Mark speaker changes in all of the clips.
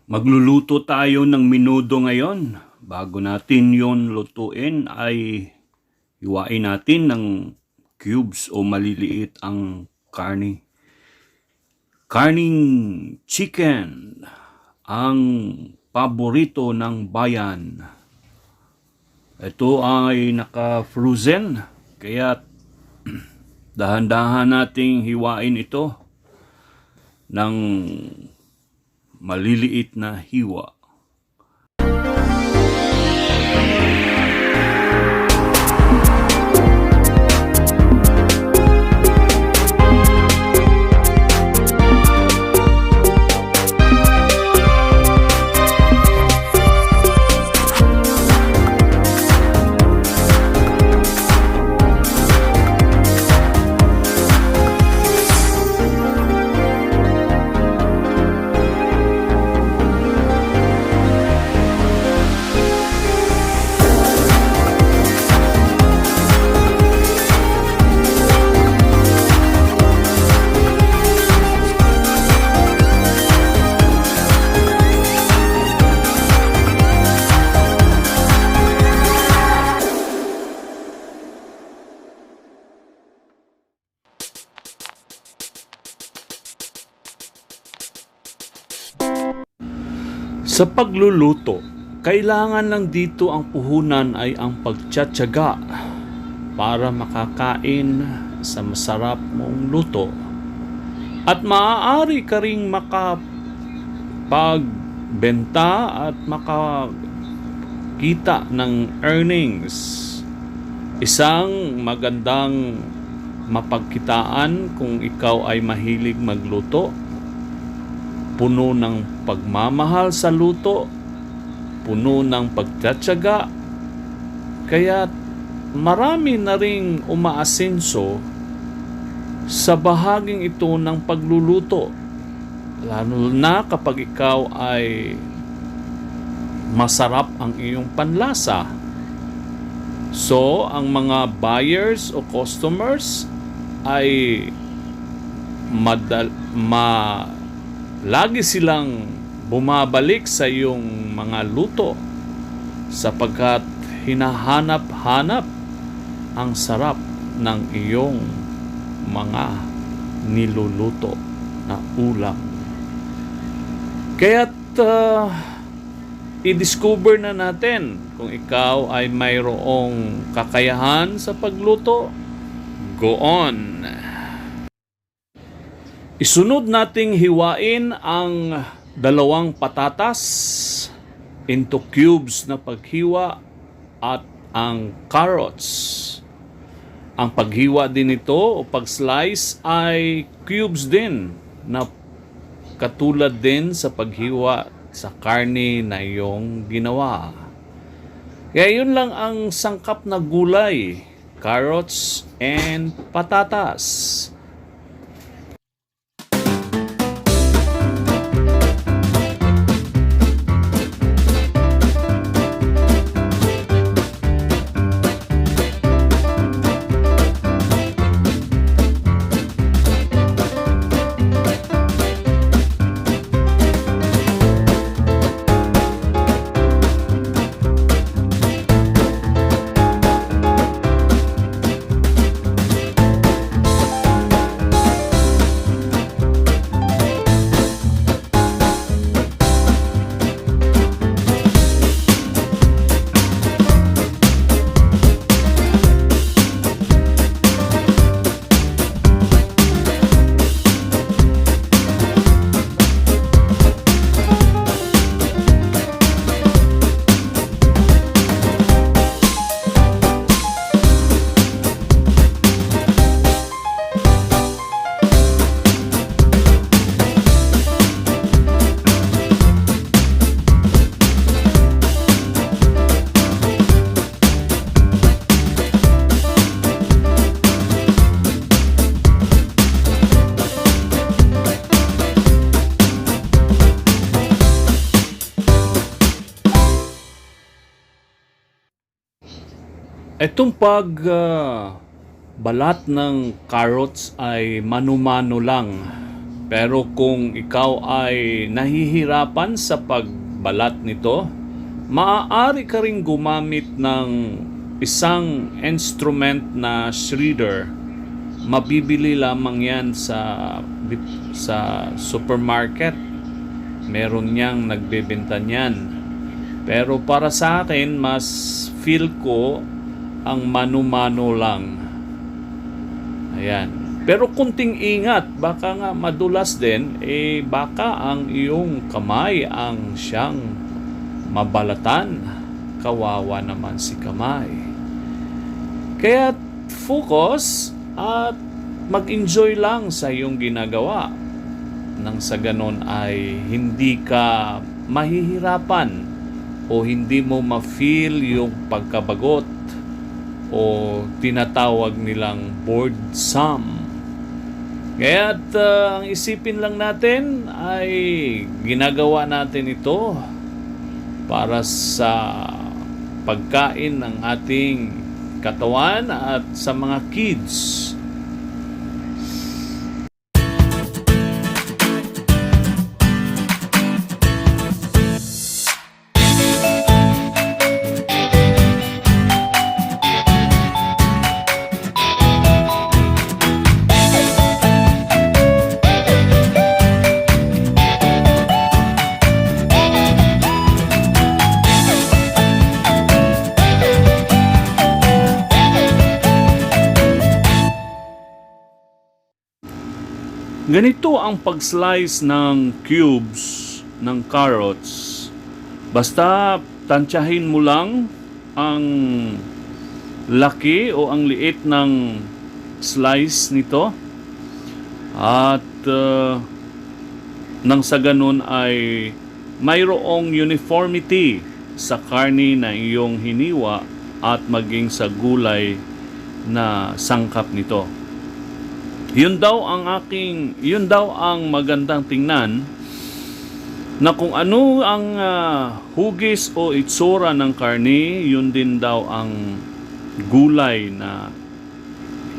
Speaker 1: Magluluto tayo ng menudo ngayon. Bago natin yon lutuin ay hiwain natin ng cubes o maliliit ang karne. Karning chicken, ang paborito ng bayan. Ito ay naka-frozen, kaya dahan-dahan nating hiwain ito ng maliliit na hiwa. Sa pagluluto, kailangan lang dito ang puhunan ay ang pagtsatsaga para makakain sa masarap mong luto. At maaari ka ring makapagbenta at makakita ng earnings. Isang magandang mapagkitaan kung ikaw ay mahilig magluto, puno ng pagmamahal sa luto, puno ng pagtsatsaga, kaya marami na ring umaasenso sa bahaging ito ng pagluluto, lalo na kapag ikaw ay masarap ang iyong panlasa. So, ang mga buyers o customers ay lagi silang bumabalik sa iyong mga luto sapagkat hinahanap-hanap ang sarap ng iyong mga niluluto na ulam. Kaya't i-discover na natin kung ikaw ay mayroong kakayahan sa pagluto. Go on! Isunod nating hiwain ang dalawang patatas into cubes na paghiwa at ang carrots. Ang paghiwa din ito o pag-slice ay cubes din na katulad din sa paghiwa sa karne na iyong ginawa. Kaya yun lang ang sangkap na gulay, carrots and patatas. Itong balat ng carrots ay mano-mano lang. Pero kung ikaw ay nahihirapan sa pagbalat nito, maaari ka ring gumamit ng isang instrument na shredder. Mabibili lamang yan sa supermarket. Meron niyang nagbebenta niyan. Pero para sa akin, mas feel ko ang mano-mano lang. Ayan. Pero kunting ingat, baka nga madulas din, baka ang iyong kamay ang siyang mabalatan. Kawawa naman si kamay. Kaya focus at mag-enjoy lang sa iyong ginagawa. Nang sa ganon ay hindi ka mahihirapan o hindi mo ma-feel yung pagkabagot o tinatawag nilang boredsome. Kaya ang isipin lang natin ay ginagawa natin ito para sa pagkain ng ating katawan at sa mga kids. Ganito ang pag-slice ng cubes ng carrots. Basta tansyahin mo lang ang laki o ang liit ng slice nito. At nang sa ganun ay mayroong uniformity sa karne na iyong hiniwa at maging sa gulay na sangkap nito. Yun daw ang magandang tingnan, na kung ano ang hugis o itsura ng karne, yun din daw ang gulay na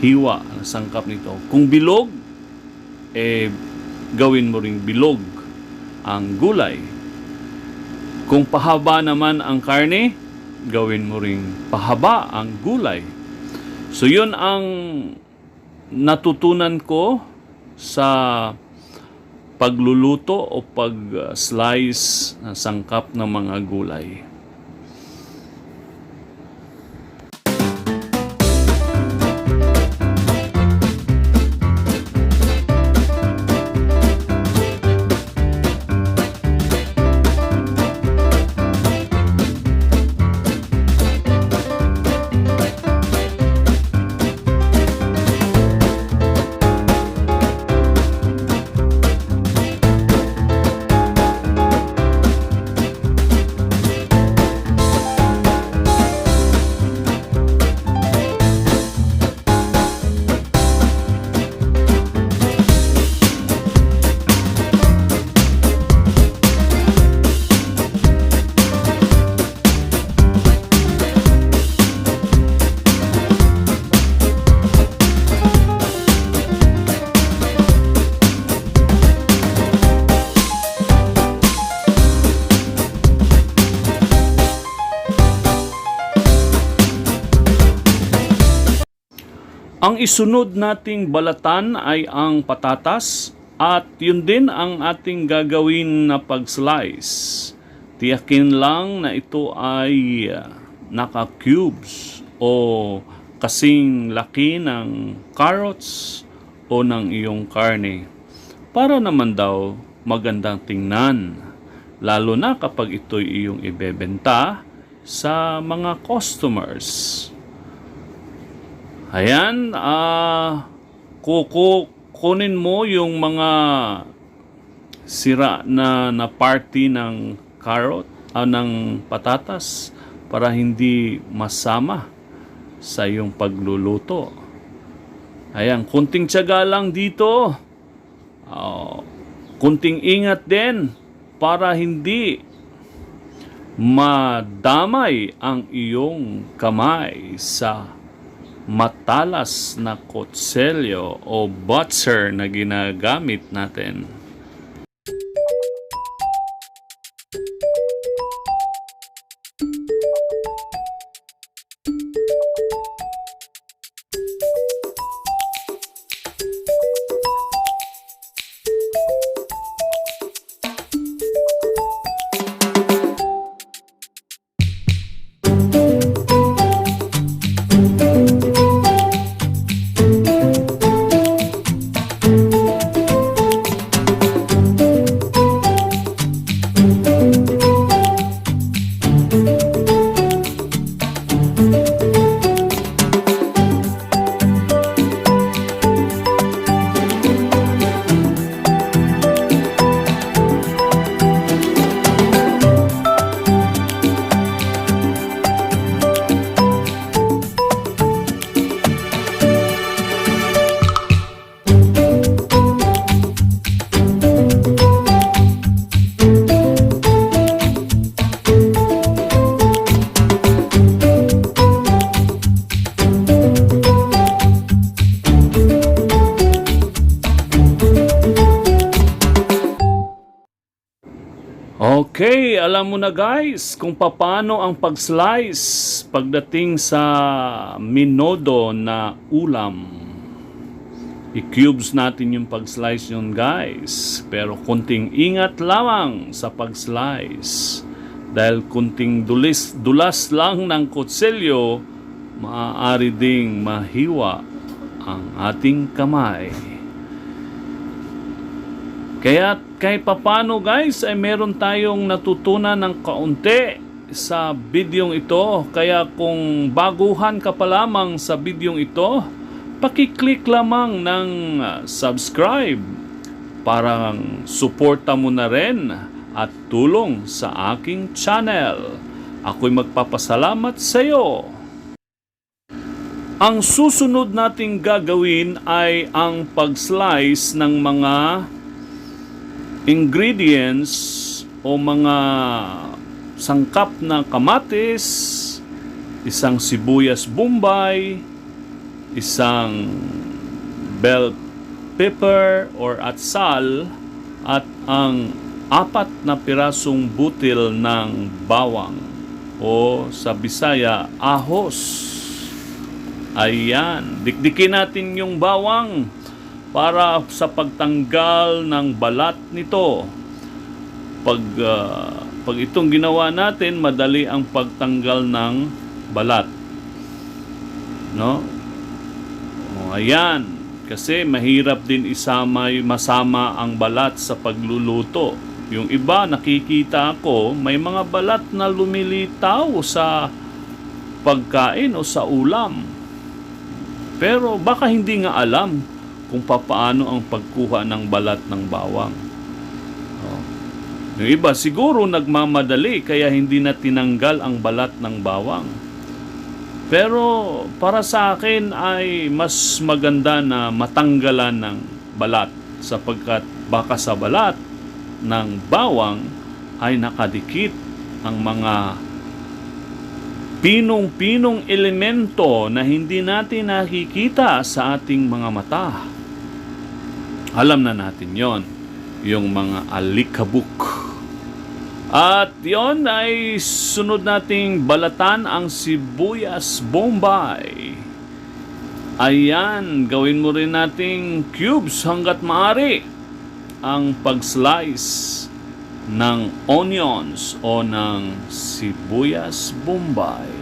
Speaker 1: hiwa na sangkap nito. Kung bilog, gawin mo ring bilog ang gulay. Kung pahaba naman ang karne, gawin mo ring pahaba ang gulay. So yun ang natutunan ko sa pagluluto o pag-slice ng sangkap ng mga gulay. Ang isunod nating balatan ay ang patatas at yun din ang ating gagawin na pag-slice. Tiyakin lang na ito ay naka-cubes o kasing laki ng carrots o ng iyong karne. Para naman daw magandang tingnan, lalo na kapag ito'y iyong ibebenta sa mga customers. Ayan, kukunin mo yung mga sira na party ng carrot, ng patatas para hindi masama sa iyong pagluluto. Ayan, kunting tiyaga lang dito. Kunting ingat din para hindi madamay ang iyong kamay sa matalas na kutsilyo o butcher na ginagamit natin. Okay, alam mo na guys kung paano ang pag-slice pagdating sa minodo na ulam. I-cubes natin yung pag-slice yun guys. Pero kunting ingat lamang sa pag-slice. Dahil kunting dulas lang ng kutsilyo, maaari ding mahiwa ang ating kamay. Kaya kahit papano guys ay meron tayong natutunan ng kaunti sa bidyong ito. Kaya kung baguhan ka pa lamang sa bidyong ito, pakiclick lamang ng subscribe para suporta mo na rin at tulong sa aking channel. Ako'y magpapasalamat sa iyo. Ang susunod nating gagawin ay ang pag-slice ng mga ingredients o mga sangkap na kamatis, isang sibuyas bombay, isang bell pepper or atsal, at ang 4 na pirasong butil ng bawang o sa Bisaya, ahos. Ayan, dikdikin natin yung bawang para sa pagtanggal ng balat nito. Pag itong ginawa natin, madali ang pagtanggal ng balat. No? O, ayan. Kasi mahirap din masama ang balat sa pagluluto. Yung iba, nakikita ko, may mga balat na lumilitaw sa pagkain o sa ulam. Pero baka hindi nga alam kung paano ang pagkuha ng balat ng bawang. Yung iba siguro nagmamadali kaya hindi na tinanggal ang balat ng bawang. Pero para sa akin ay mas maganda na matanggalan ng balat sapagkat baka sa balat ng bawang ay nakadikit ang mga pinong-pinong elemento na hindi natin nakikita sa ating mga mata. Alam na natin yon, yung mga alikabok. At yon ay sunod nating balatan ang sibuyas bombay. Ayan, gawin mo rin nating cubes hanggat maaari ang pag-slice ng onions o ng sibuyas bombay.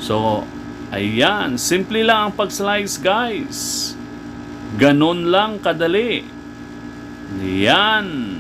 Speaker 1: So, ayan, simple lang ang pag-slice guys. Ganon lang kadali. Yan.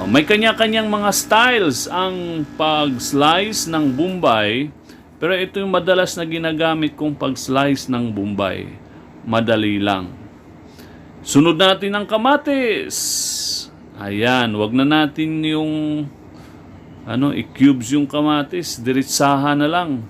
Speaker 1: May kanya-kanyang mga styles ang pag-slice ng bombay. Pero ito yung madalas na ginagamit kong pag-slice ng bombay. Madali lang. Sunod natin ang kamatis. Ayan, wag na natin yung i-cubes yung kamatis. Diretsahan na lang.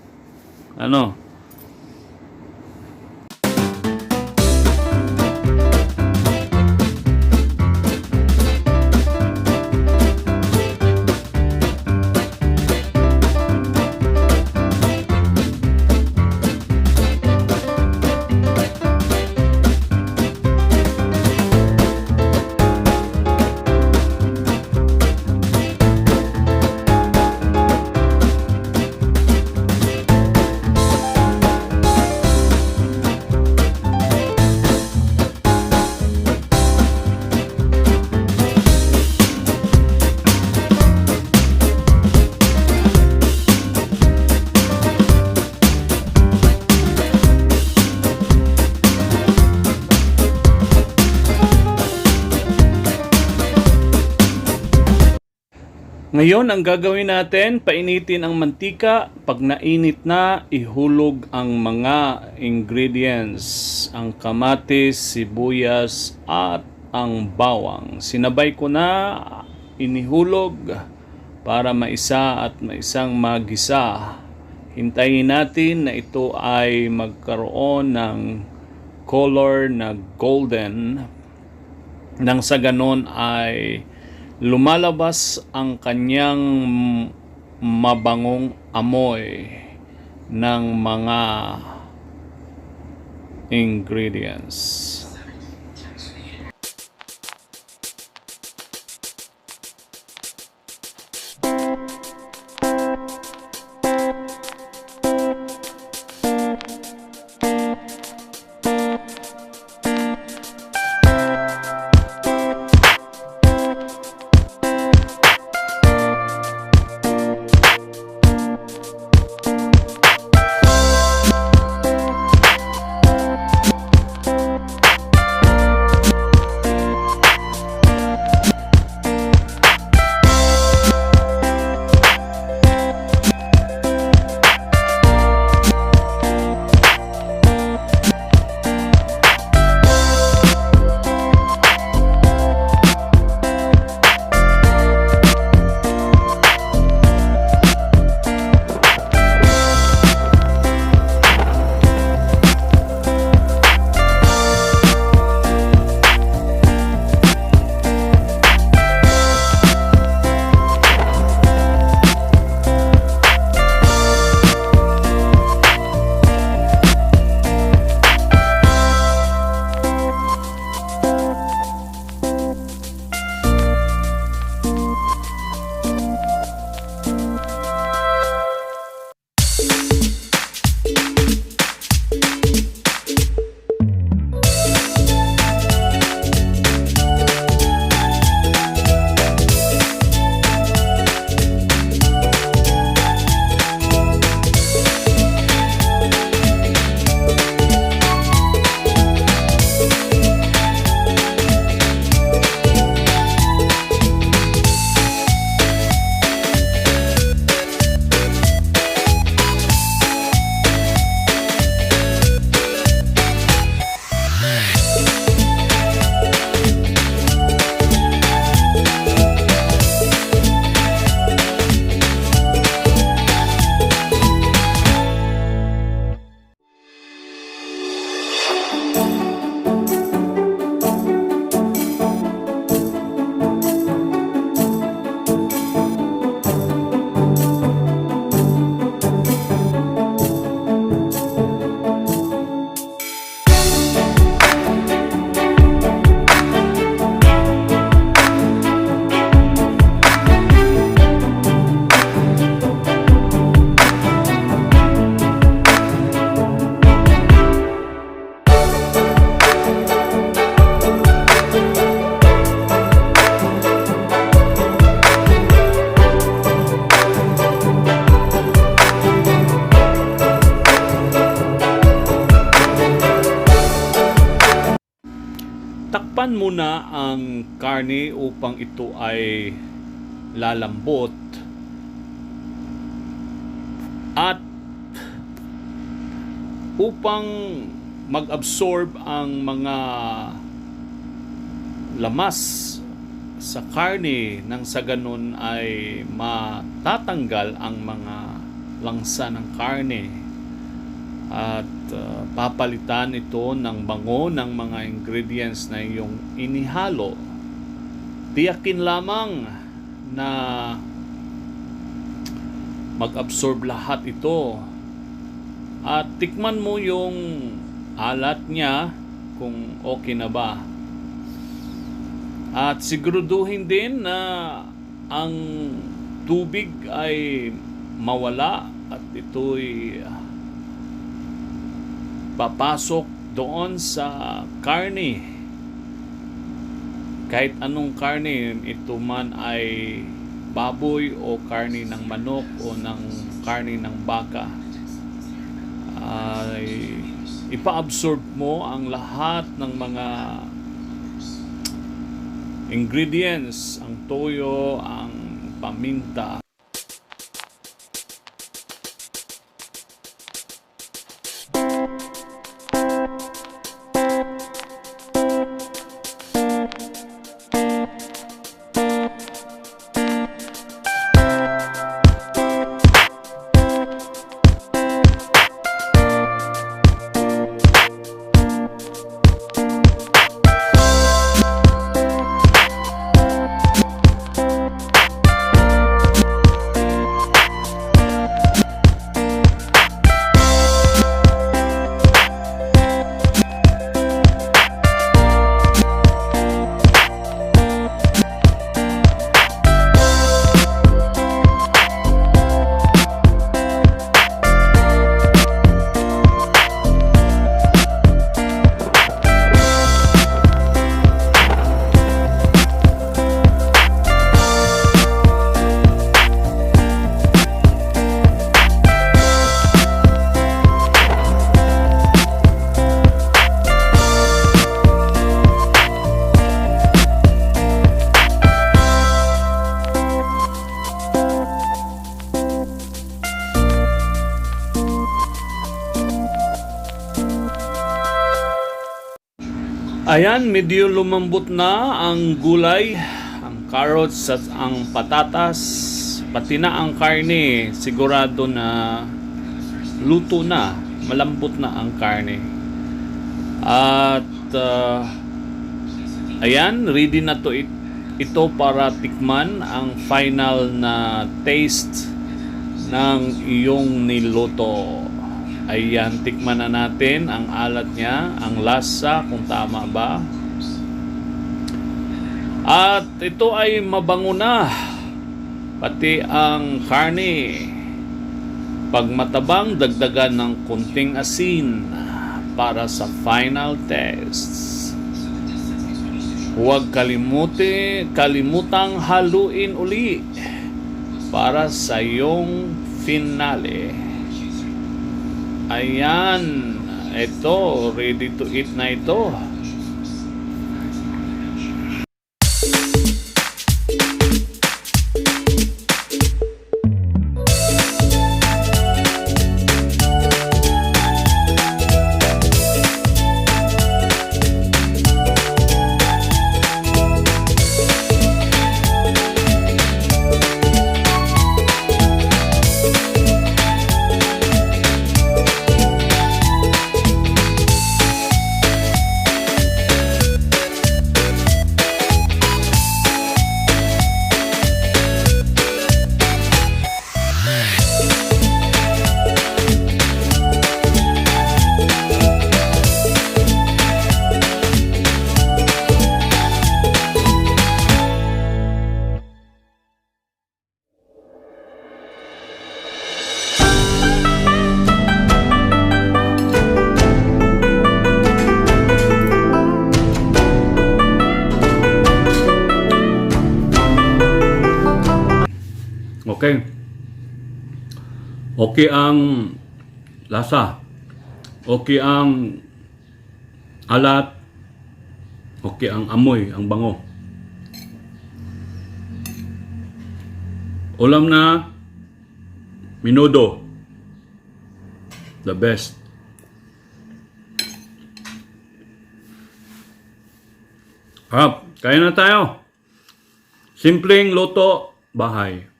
Speaker 1: Ngayon, ang gagawin natin, painitin ang mantika. Pag nainit na, ihulog ang mga ingredients. Ang kamatis, sibuyas, at ang bawang. Sinabay ko na, inihulog para maisa at maisang magisa. Hintayin natin na ito ay magkaroon ng color na golden. Nang sa ganon ay lumalabas ang kanyang mabangong amoy ng mga ingredients. Takpan muna ang karne upang ito ay lalambot at upang mag-absorb ang mga lamas sa karne nang sa ganun ay matatanggal ang mga langsa ng karne at papalitan ito ng bango ng mga ingredients na iyong inihalo. Tiyakin lamang na mag-absorb lahat ito at tikman mo yung alat niya kung okay na ba. At siguraduhin din na ang tubig ay mawala at ito'y papasok doon sa karne. Kahit anong karne, ito man ay baboy o karne ng manok o ng karne ng baka, ay ipa-absorb mo ang lahat ng mga ingredients, ang toyo, ang paminta. Ayan, medyo lumambot na ang gulay, ang carrots at ang patatas, pati na ang karne. Sigurado na luto na, malambot na ang karne. At ayan, ready na to ito para tikman ang final na taste ng iyong niluto. Ayan, tikman na natin ang alat niya, ang lasa, kung tama ba. At ito ay mabango na, pati ang karne. Pag matabang, dagdagan ng kunting asin para sa final test. Huwag kalimutang haluin uli para sa iyong finale. Ayan, ito, ready to eat na ito. Okay. Okay ang lasa. Okay ang alat. Okay ang amoy, ang bango. Ulam na minudo. The best. Kaya na tayo. Simpleng luto, bahay.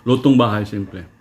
Speaker 1: Lutong bahay, simple.